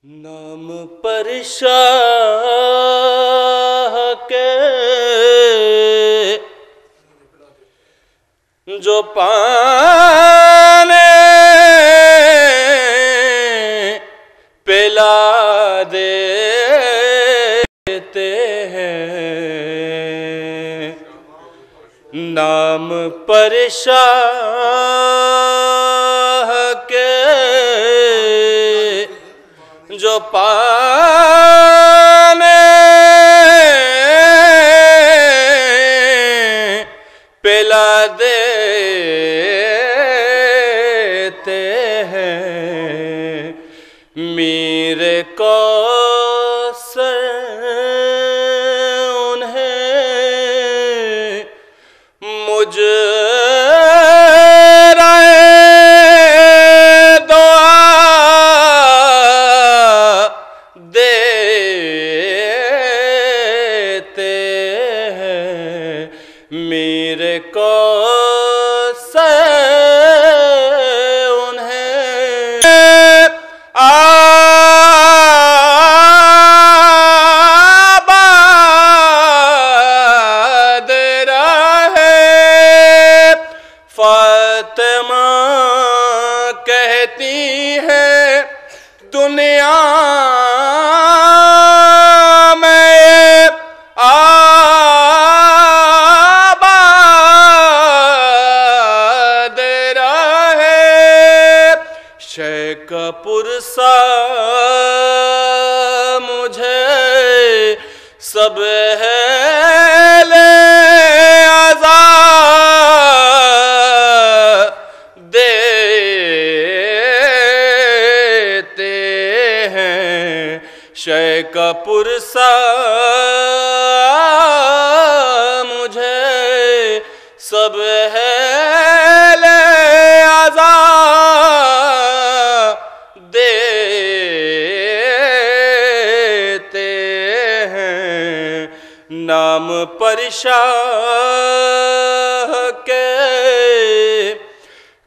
नाम पर शाह के जो पाने पिला देते हैं। नाम पर शाह के जो पाने पिला देते हैं। मेरे कौसर उन्हें मुझ मेरे को उन्हें आबाद रहे। फातिमा कहती है दुनिया पुरसा मुझे सब है ले आज़ा देते हैं। शय का पुरसा मुझे सब है ले आज़ा नाम पर शाह के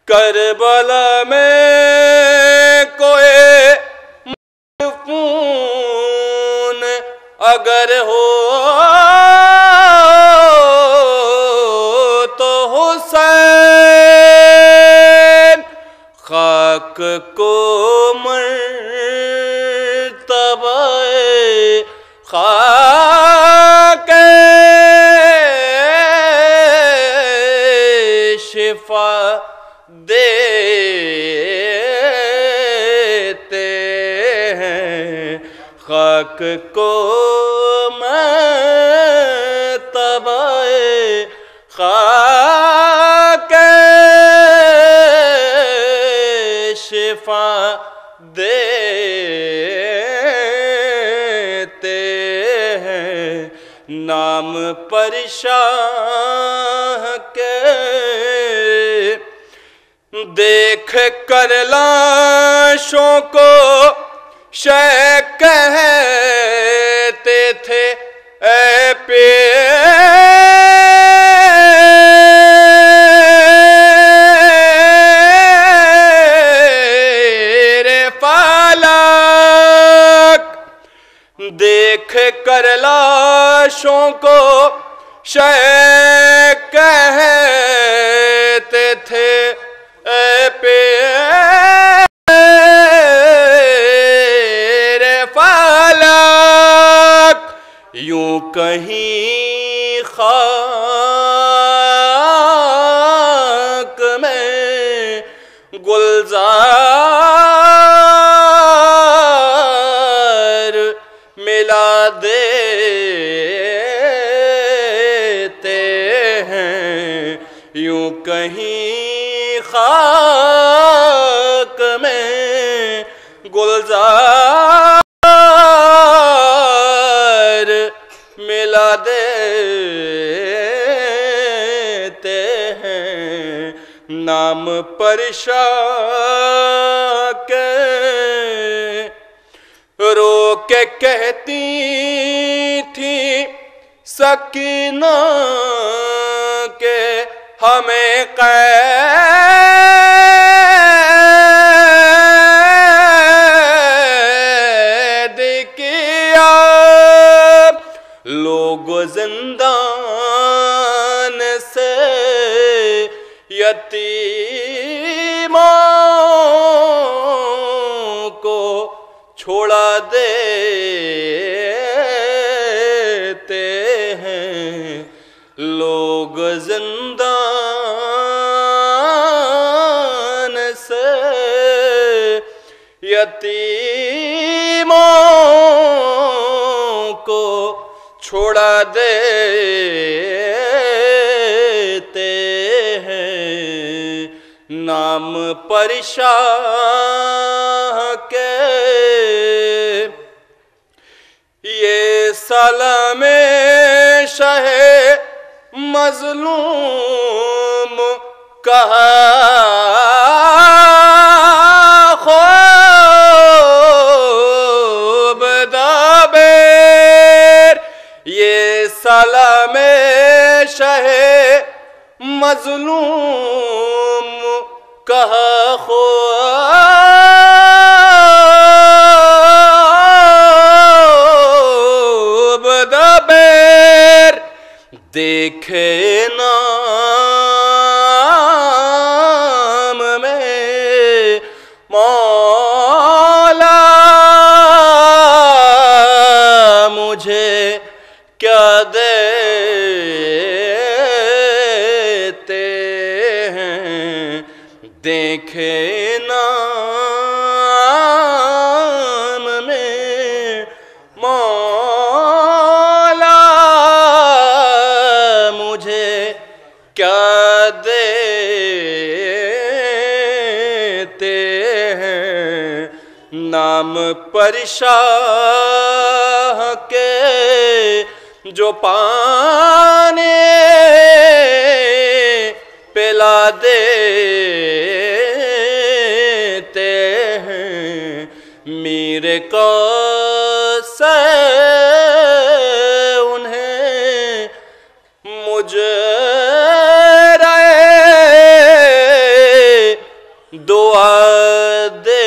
करबला में कोई मदफून अगर हो तो हुसैन खाक को मर्तबाए शिफा देते हैं। खाक को मर्तबाए खाक शिफा देते हैं। नाम पर शाह के देख कर लाशों को शय कहते थे ऐ पेरे फालक। देख कर लाशों को शय कहते थे पेरे फालक। यूं कहीं खाक में गुलजार मिला देते हैं। यूं कहीं खाक में गुलजार मिला देते हैं। नाम पर शाह के रो के कहती थी सकीना के हमें कैद जिंदान से यतीमों को छोड़ा देते हैं। लोग जिंदान से यतीमों को छोड़ा देते हैं। नाम पर शाह के ये सलामे शहे मजलूम कहा खूब दाबेर। ये सलामे शहे मजलूम कहा खूब दाबेर। देखे नाम में मौला मुझे क्या देते हैं। देखे नाम में मौला मुझे क्या देते हैं। नाम पर शाह के जो पाने पिला देते हैं। मेरे को से उन्हें मुझे दुआ दे